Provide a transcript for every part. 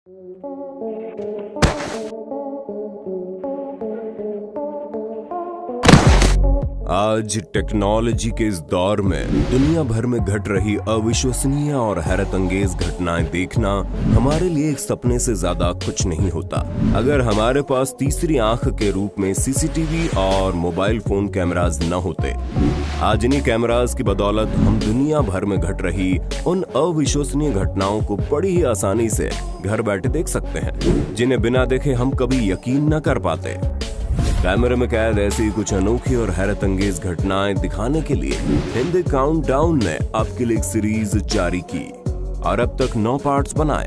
आज टेक्नोलॉजी के इस दौर में दुनिया भर में घट रही अविश्वसनीय और हैरत अंगेज घटनाएं देखना हमारे लिए एक सपने से ज्यादा कुछ नहीं होता। अगर हमारे पास तीसरी आंख के रूप में सीसीटीवी और मोबाइल फोन कैमरास न होते, आज इन्हीं कैमरास की बदौलत हम दुनिया भर में घट रही उन अविश्वसनीय घटनाओं को बड़ी ही आसानी से घर बैठे देख सकते हैं, जिन्हें बिना देखे हम कभी यकीन न कर पाते। कैमरे में कैद ऐसी कुछ अनोखी और हैरत अंगेज घटनाएं दिखाने के लिए हिंदी काउंटडाउन ने आपके लिए एक सीरीज जारी की और अब तक 9 पार्ट्स बनाए।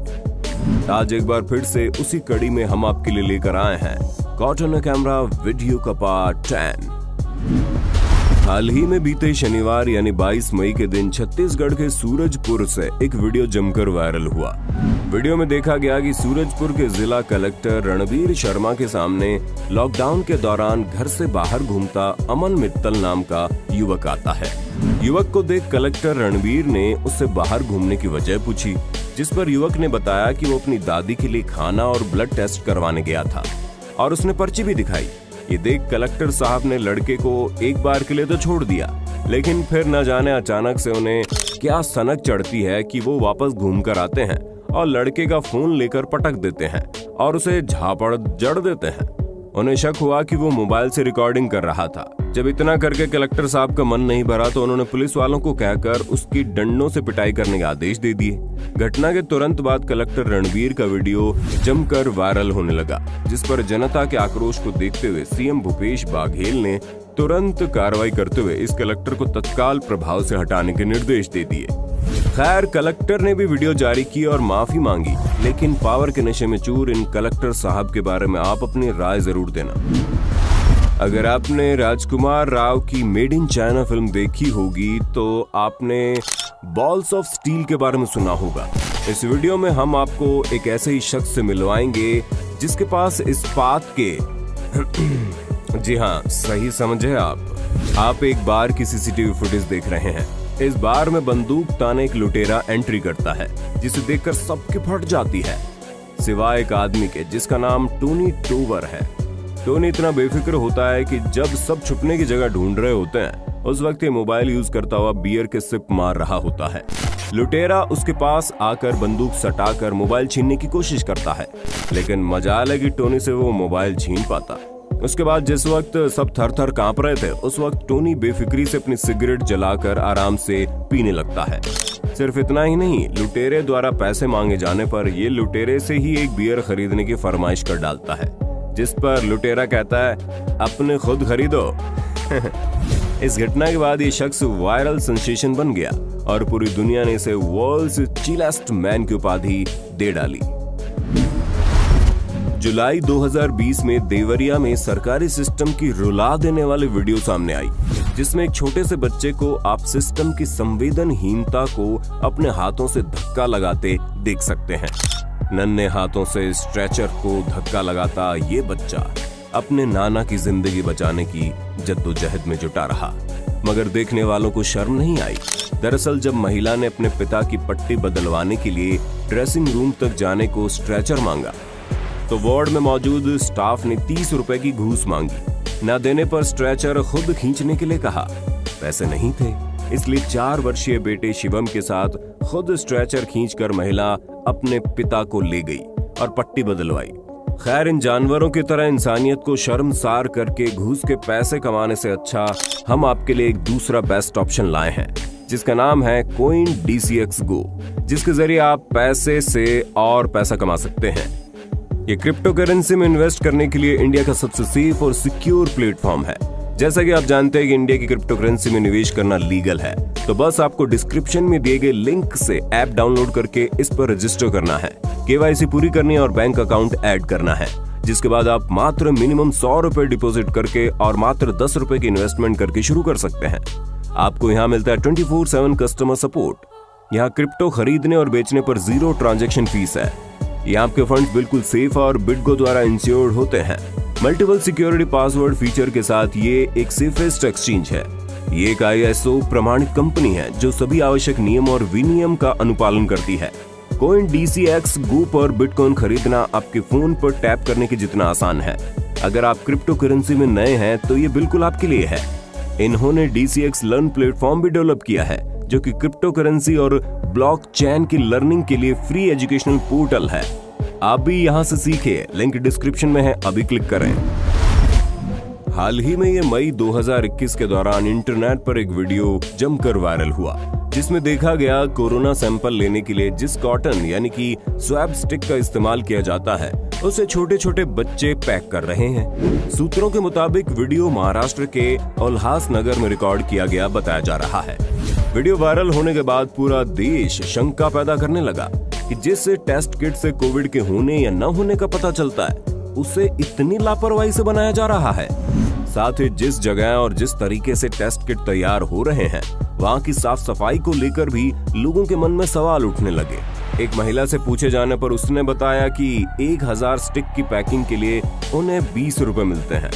आज एक बार फिर से उसी कड़ी में हम आपके लिए लेकर आए हैं कॉट ऑन कैमरा वीडियो का पार्ट 10। हाल ही में बीते शनिवार यानी 22 मई के दिन छत्तीसगढ़ के सूरजपुर से एक वीडियो जमकर वायरल हुआ। वीडियो में देखा गया कि सूरजपुर के जिला कलेक्टर रणबीर शर्मा के सामने लॉकडाउन के दौरान घर से बाहर घूमता अमन मित्तल नाम का युवक आता है। युवक को देख कलेक्टर रणबीर ने उससे बाहर घूमने की वजह पूछी, जिस पर युवक ने बताया कि वो अपनी दादी के लिए खाना और ब्लड टेस्ट करवाने गया था और उसने पर्ची भी दिखाई। ये देख कलेक्टर साहब ने लड़के को एक बार के लिए तो छोड़ दिया, लेकिन फिर न जाने अचानक से उन्हें क्या सनक चढ़ती है कि वो वापस घूम कर आते हैं और लड़के का फोन लेकर पटक देते हैं और उसे झापड़ जड़ देते हैं। उन्हें शक हुआ कि वो मोबाइल से रिकॉर्डिंग कर रहा था। जब इतना करके कलेक्टर साहब का मन नहीं भरा तो उन्होंने पुलिस वालों को कहकर उसकी डंडों से पिटाई करने के आदेश दे दिए। घटना के तुरंत बाद कलेक्टर रणबीर का वीडियो जमकर वायरल होने लगा, जिस पर जनता के आक्रोश को देखते हुए सीएम भूपेश बघेल ने तुरंत कार्रवाई करते हुए इस कलेक्टर को तत्काल प्रभाव से हटाने के निर्देश दे दिए। खैर, कलेक्टर ने भी वीडियो जारी की और माफी मांगी, लेकिन पावर के नशे में चूर इन कलेक्टर साहब के बारे में आप अपनी राय जरूर देना। अगर आपने राजकुमार राव की मेड इन चाइना फिल्म देखी होगी तो आपने बॉल्स ऑफ स्टील के बारे में सुना होगा। इस वीडियो में हम आपको एक ऐसे ही शख्स से मिलवाएंगे जिसके पास इस्पात के जी हाँ, सही समझे आप एक बार की सीसीटीवी फुटेज देख रहे हैं। इस बार में बंदूक ताने एक लुटेरा एंट्री करता है, जिसे देखकर सबकी फट जाती है, सिवाय एक आदमी के जिसका नाम टोनी टोवर है। टोनी इतना बेफिक्र होता है कि जब सब छुपने की जगह ढूंढ रहे होते हैं, उस वक्त ये मोबाइल यूज करता हुआ बियर के सिप मार रहा होता है। लुटेरा उसके पास आकर बंदूक सटाकर मोबाइल छीनने की कोशिश करता है, लेकिन मजाल है कि टोनी से वो मोबाइल छीन पाता। उसके बाद जिस वक्त सब थर थर कांप रहे थे, उस वक्त टोनी बेफिक्री से अपनी सिगरेट जलाकर आराम से पीने लगता है। सिर्फ इतना ही नहीं, लुटेरे द्वारा पैसे मांगे जाने पर ये लुटेरे से ही एक बियर खरीदने की फरमाइश कर डालता है, जिस पर लुटेरा कहता है अपने खुद खरीदो। इस घटना के बाद ये शख्स वायरल सेंसेशन बन गया और पूरी दुनिया ने इसे वर्ल्ड्स चिलेस्ट मैन की उपाधि दे डाली। जुलाई 2020 में देवरिया में सरकारी सिस्टम की रुला देने वाली वीडियो सामने आई, जिसमें एक छोटे से बच्चे को आप सिस्टम की संवेदनहीनता को अपने हाथों से धक्का लगाते देख सकते हैं। नन्हे हाथों से स्ट्रेचर को धक्का लगाता ये बच्चा अपने नाना की जिंदगी बचाने की जद्दोजहद में जुटा रहा, मगर देखने वालों को शर्म नहीं आई। दरअसल जब महिला ने अपने पिता की पट्टी बदलवाने के लिए ड्रेसिंग रूम तक जाने को स्ट्रेचर मांगा, तो वार्ड में मौजूद स्टाफ ने 30 रुपए की घूस मांगी। न देने पर स्ट्रेचर खुद खींचने के लिए कहा। पैसे नहीं थे, इसलिए 4 वर्षीय बेटे शिवम के साथ खुद स्ट्रेचर खींचकर महिला अपने पिता को ले गई और पट्टी बदलवाई। खैर, इन जानवरों की तरह इंसानियत को शर्मसार करके घूस के पैसे कमाने से अच्छा हम आपके लिए एक दूसरा बेस्ट ऑप्शन लाए हैं, जिसका नाम है कोइन DCX Go, जिसके जरिए आप पैसे से और पैसा कमा सकते हैं। ये क्रिप्टो करेंसी में इन्वेस्ट करने के लिए इंडिया का सबसे सेफ और सिक्योर प्लेटफॉर्म है। जैसा कि आप जानते हैं कि इंडिया की क्रिप्टो करेंसी में निवेश करना लीगल है, तो बस आपको डिस्क्रिप्शन में दिए गए लिंक से ऐप डाउनलोड करके इस पर रजिस्टर करना है, KYC पूरी करनी है और बैंक अकाउंट ऐड करना है, जिसके बाद आप मात्र मिनिमम 100 रुपए डिपॉजिट करके और मात्र 10 रुपए की इन्वेस्टमेंट करके शुरू कर सकते हैं। आपको यहाँ मिलता है 24/7 कस्टमर सपोर्ट। यहाँ क्रिप्टो खरीदने और बेचने पर 0 ट्रांजैक्शन फीस है। यहाँ आपके फंड्स बिल्कुल सेफ और बिटगो द्वारा इंश्योर्ड होते हैं। मल्टीपल सिक्योरिटी पासवर्ड फीचर के साथ ये एक सेफेस्ट एक्सचेंज है। ये एक ISO प्रमाणित कंपनी है जो सभी आवश्यक नियम और विनियम का अनुपालन करती है। कॉइन DCX, गूप और बिटकॉइन खरीदना आपके फोन पर टैप करने के जितना आसान है। अगर आप क्रिप्टो करेंसी में नए हैं तो ये बिल्कुल आपके लिए है। इन्होंने DCX लर्न प्लेटफॉर्म भी डेवलप किया है, जो कि क्रिप्टो करेंसी और ब्लॉकचेन की लर्निंग के लिए फ्री एजुकेशनल पोर्टल है। आप भी यहाँ से सीखिए, लिंक डिस्क्रिप्शन में है, अभी क्लिक करें। हाल ही में ये मई 2021 के दौरान इंटरनेट पर एक वीडियो जमकर वायरल हुआ, जिसमें देखा गया कोरोना सैंपल लेने के लिए जिस कॉटन यानी कि स्वैब स्टिक का इस्तेमाल किया जाता है, उसे छोटे छोटे बच्चे पैक कर रहे हैं। सूत्रों के मुताबिक वीडियो महाराष्ट्र के उल्हासनगर में रिकॉर्ड किया गया बताया जा रहा है। वीडियो वायरल होने के बाद पूरा देश शंका पैदा करने लगा कि जिस टेस्ट किट से कोविड के होने या न होने का पता चलता है, उसे इतनी लापरवाही से बनाया जा रहा है। साथ ही जिस जगह और जिस तरीके से टेस्ट किट तैयार हो रहे हैं, वहाँ की साफ सफाई को लेकर भी लोगों के मन में सवाल उठने लगे। एक महिला से पूछे जाने पर उसने बताया कि 1000 स्टिक की पैकिंग के लिए उन्हें 20 रुपए मिलते हैं।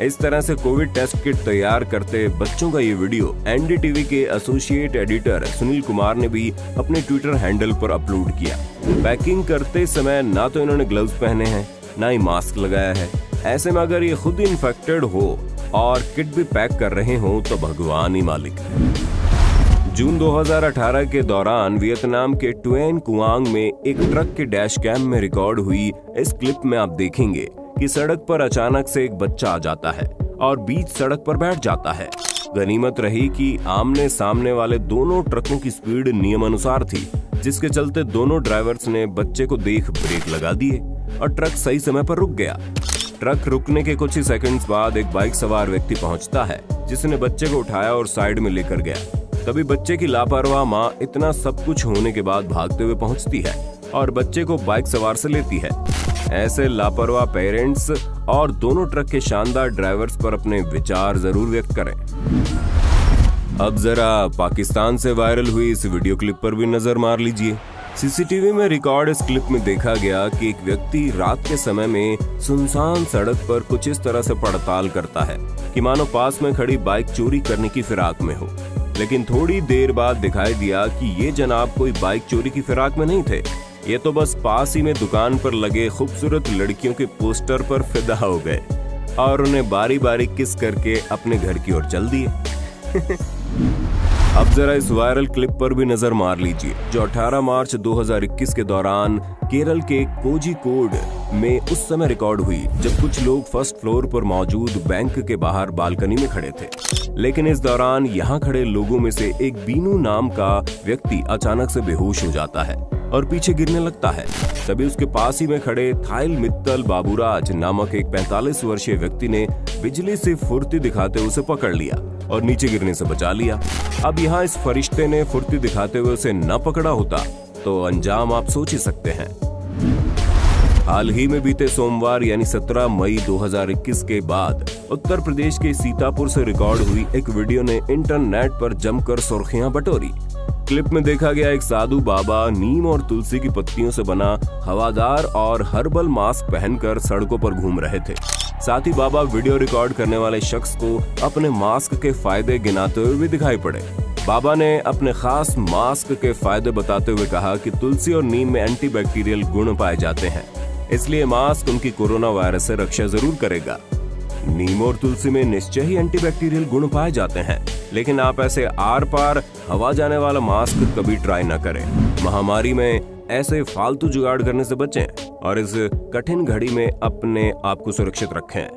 इस तरह से कोविड टेस्ट किट तैयार करते बच्चों का ये वीडियो NDTV के एसोसिएट एडिटर सुनील कुमार ने भी अपने ट्विटर हैंडल पर अपलोड किया। पैकिंग करते समय ना तो इन्होंने ग्लव्स पहने हैं, ना ही मास्क लगाया है। ऐसे में अगर ये खुद इन्फेक्टेड हो और किट भी पैक कर रहे हो तो भगवान ही मालिक है। जून 2018 के दौरान वियतनाम के ट्वेन कुआंग में एक ट्रक के डैश कैम में रिकॉर्ड हुई इस क्लिप में आप देखेंगे कि सड़क पर अचानक से एक बच्चा आ जाता है और बीच सड़क पर बैठ जाता है। गनीमत रही कि आमने सामने वाले दोनों ट्रकों की स्पीड नियमानुसार थी, जिसके चलते दोनों ड्राइवर्स ने बच्चे को देख ब्रेक लगा दिए और ट्रक सही समय पर रुक गया। ट्रक रुकने के कुछ ही सेकंड्स बाद एक बाइक सवार व्यक्ति पहुंचता है, जिसने बच्चे को उठाया और साइड में लेकर गया। तभी बच्चे की लापरवाह माँ इतना सब कुछ होने के बाद भागते हुए पहुंचती है और बच्चे को बाइक सवार से लेती है। ऐसे लापरवाह पेरेंट्स और दोनों ट्रक के शानदार ड्राइवर्स पर अपने विचार जरूर व्यक्त करें। अब जरा पाकिस्तान से वायरल हुई इस वीडियो क्लिप पर भी नजर मार लीजिए। CCTV में रिकॉर्ड इस क्लिप में देखा गया कि एक व्यक्ति रात के समय में सुनसान सड़क पर कुछ इस तरह से पड़ताल करता है कि मानो पास में खड़ी बाइक चोरी करने की फिराक में हो। लेकिन थोड़ी देर बाद दिखाई दिया कि ये जनाब कोई बाइक चोरी की फिराक में नहीं थे, ये तो बस पास ही में दुकान पर लगे खूबसूरत लड़कियों के पोस्टर पर फिदा हो गए और उन्हें बारी बारी किस करके अपने घर की ओर चल दिए। अब जरा इस वायरल क्लिप पर भी नजर मार लीजिए, जो 18 मार्च 2021 के दौरान केरल के कोझिकोड में उस समय रिकॉर्ड हुई, जब कुछ लोग फर्स्ट फ्लोर पर मौजूद बैंक के बाहर बालकनी में खड़े थे। लेकिन इस दौरान यहाँ खड़े लोगों में से एक बीनू नाम का व्यक्ति अचानक से बेहोश हो जाता है और पीछे गिरने लगता है। तभी उसके पास ही में खड़े थाइल मित्तल बाबूराज नामक एक 45 वर्षीय व्यक्ति ने बिजली से फुर्ती दिखाते हुए उसे पकड़ लिया और नीचे गिरने से बचा लिया। अब यहाँ इस फरिश्ते ने फुर्ती दिखाते हुए उसे न पकड़ा होता तो अंजाम आप सोच ही सकते हैं। हाल ही में बीते सोमवार यानी 17 मई 2021 के बाद उत्तर प्रदेश के सीतापुर से रिकॉर्ड हुई एक वीडियो ने इंटरनेट पर जमकर सुर्खियां बटोरी। क्लिप में देखा गया एक साधु बाबा नीम और तुलसी की पत्तियों से बना हवादार और हर्बल मास्क पहनकर सड़कों पर घूम रहे थे। साथ ही बाबा वीडियो रिकॉर्ड करने वाले शख्स को अपने मास्क के फायदे गिनाते हुए भी दिखाई पड़े। बाबा ने अपने खास मास्क के फायदे बताते हुए कहा कि तुलसी और नीम में एंटीबैक्टीरियल गुण पाए जाते हैं, इसलिए मास्क उनकी कोरोना वायरस से रक्षा जरूर करेगा। नीम और तुलसी में निश्चय ही एंटीबैक्टीरियल गुण पाए जाते हैं, लेकिन आप ऐसे आर पार हवा जाने वाला मास्क कभी ट्राई न करें। महामारी में ऐसे फालतू जुगाड़ करने से बचें और इस कठिन घड़ी में अपने आप को सुरक्षित रखें।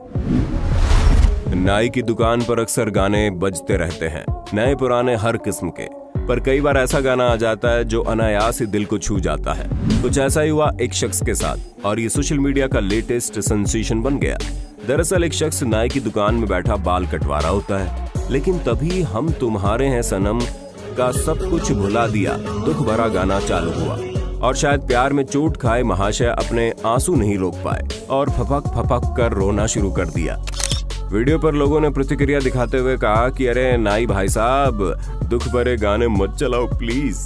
नाई की दुकान पर अक्सर गाने बजते रहते हैं, नए पुराने हर किस्म के, पर कई बार ऐसा गाना आ जाता है जो अनायास ही दिल को छू जाता है। कुछ ऐसा ही हुआ एक शख्स के साथ और ये सोशल मीडिया का लेटेस्ट सेंसेशन बन गया। दरअसल एक शख्स नाई की दुकान में बैठा बाल कटवा रहा होता है, लेकिन तभी हम तुम्हारे हैं सनम का सब कुछ भुला दिया दुख भरा गाना चालू हुआ और शायद प्यार में चोट खाए महाशय अपने आंसू नहीं रोक पाए और फपक फपक कर रोना शुरू कर दिया। वीडियो पर लोगों ने प्रतिक्रिया दिखाते हुए कहा कि अरे नाई भाई साहब, दुख भरे गाने मत चलाओ प्लीज।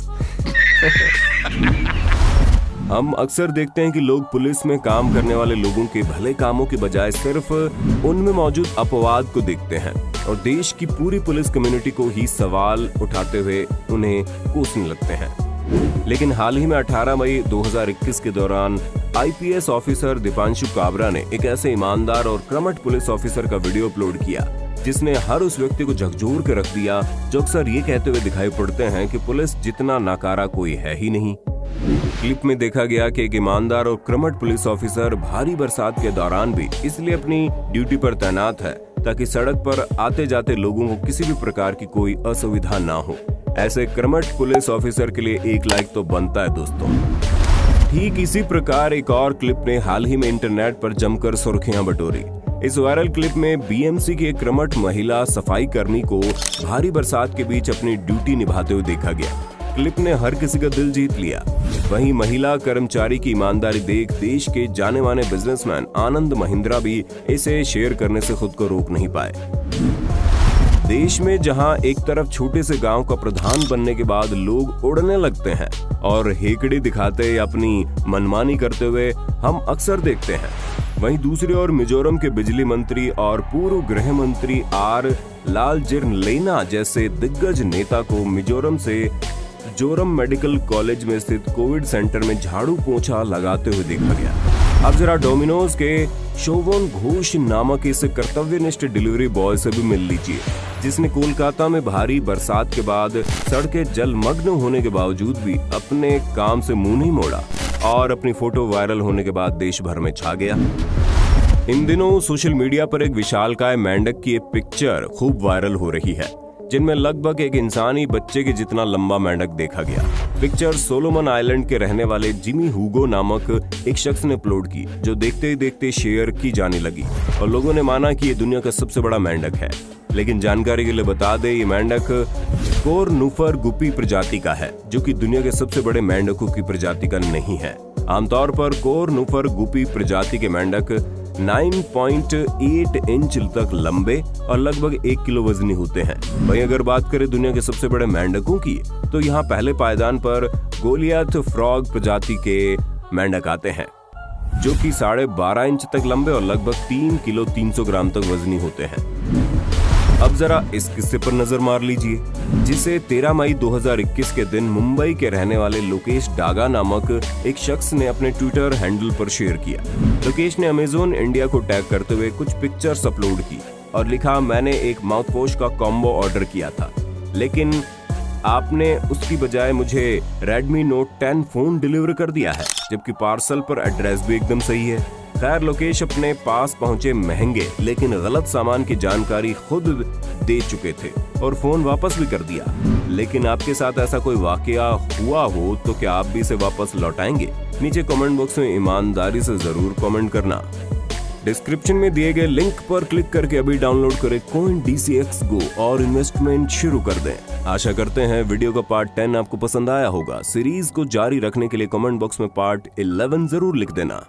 हम अक्सर देखते हैं कि लोग पुलिस में काम करने वाले लोगों के भले कामों के बजाय सिर्फ उनमें मौजूद अपवाद को देखते हैं और देश की पूरी पुलिस कम्युनिटी को ही सवाल उठाते हुए उन्हें कोसने लगते हैं। लेकिन हाल ही में 18 मई 2021 के दौरान IPS ऑफिसर दीपांशु काबरा ने एक ऐसे ईमानदार और कर्मठ पुलिस ऑफिसर का वीडियो अपलोड किया जिसने हर उस व्यक्ति को झकझोर के रख दिया जो अक्सर ये कहते हुए दिखाई पड़ते हैं कि पुलिस जितना नाकारा कोई है ही नहीं। क्लिप में देखा गया कि एक ईमानदार और कर्मठ पुलिस ऑफिसर भारी बरसात के दौरान भी इसलिए अपनी ड्यूटी पर तैनात है ताकि सड़क पर आते जाते लोगों को किसी भी प्रकार की कोई असुविधा ना हो। ऐसे कर्मठ पुलिस ऑफिसर के लिए एक लाइक तो बनता है दोस्तों। ठीक इसी प्रकार एक और क्लिप ने हाल ही में इंटरनेट पर जमकर सुर्खियां बटोरी। इस वायरल क्लिप में BMC की एक कर्मठ महिला सफाई कर्मी को भारी बरसात के बीच अपनी ड्यूटी निभाते हुए देखा गया। क्लिप ने हर किसी का दिल जीत लिया। वहीं महिला कर्मचारी की ईमानदारी देख देश के जाने माने बिजनेसमैन आनंद महिंद्रा भी इसे शेयर करने से खुद को रोक नहीं पाए। देश में जहां एक तरफ छोटे से गांव का प्रधान बनने के बाद लोग उड़ने लगते हैं और हेकड़ी दिखाते अपनी मनमानी करते हुए हम अक्सर देखते हैं, वहीं दूसरी ओर मिजोरम के बिजली मंत्री और पूर्व गृह मंत्री आर लालजिर्नलेना जैसे दिग्गज नेता को मिजोरम से जोरम मेडिकल कॉलेज में स्थित कोविड सेंटर में झाड़ू पोंछा लगाते हुए देखा गया। अब जरा डोमिनोज के शोभन घोष नामक इस कर्तव्यनिष्ठ डिलीवरी बॉय से भी मिल लीजिए, जिसने कोलकाता में भारी बरसात के बाद सड़कें जलमग्न होने के बावजूद भी अपने काम से मुंह नहीं मोड़ा और अपनी फोटो वायरल होने के बाद देश भर में छा गया। इन दिनों सोशल मीडिया पर एक विशालकाय मेंढक की एक पिक्चर खूब वायरल हो रही है, जिनमें लगभग एक इंसानी बच्चे के जितना लंबा मेंढक देखा गया। पिक्चर सोलोमन आइलैंड के रहने वाले जिमी हुगो नामक एक शख्स ने अपलोड की, जो देखते ही देखते शेयर की जाने लगी और लोगों ने माना कि ये दुनिया का सबसे बड़ा मेंढक है। लेकिन जानकारी के लिए बता दें, ये मेंढक कोरनुफर गुपी प्रजाति का है, जो कि दुनिया के सबसे बड़े मेंढकों की प्रजाति का नहीं है। आमतौर पर कोरनुफर गुपी प्रजाति के मेंढक 9.8 इंच तक लंबे और लगभग 1 किलो वजनी होते हैं। वहीं अगर बात करें दुनिया के सबसे बड़े मेंढकों की, तो यहाँ पहले पायदान पर गोलियाथ फ्रॉग प्रजाति के मेंढक आते हैं, जो कि 12.5 इंच तक लंबे और लगभग 3 किलो 300 ग्राम तक वजनी होते हैं। अब जरा इस किस्से पर नजर मार लीजिए, जिसे 13 मई 2021 के दिन मुंबई के रहने वाले लोकेश डागा नामक एक शख्स ने अपने ट्विटर हैंडल पर शेयर किया। लोकेश ने अमेजोन इंडिया को टैग करते हुए कुछ पिक्चर्स अपलोड की और लिखा, मैंने एक माउथवॉश का कॉम्बो ऑर्डर किया था, लेकिन आपने उसकी बजाय मुझे Redmi Note 10 फोन डिलीवर कर दिया है, जबकि पार्सल पर एड्रेस भी एकदम सही है। खैर, लोकेश अपने पास पहुंचे महंगे लेकिन गलत सामान की जानकारी खुद दे चुके थे और फोन वापस भी कर दिया। लेकिन आपके साथ ऐसा कोई वाकया हुआ हो तो क्या आप भी इसे वापस लौटाएंगे? नीचे कमेंट बॉक्स में ईमानदारी से जरूर कमेंट करना। डिस्क्रिप्शन में दिए गए लिंक पर क्लिक करके अभी डाउनलोड करें CoinDCX Go और इन्वेस्टमेंट शुरू कर दें। आशा करते हैं वीडियो का पार्ट 10 आपको पसंद आया होगा। सीरीज को जारी रखने के लिए कमेंट बॉक्स में पार्ट 11 जरूर लिख देना।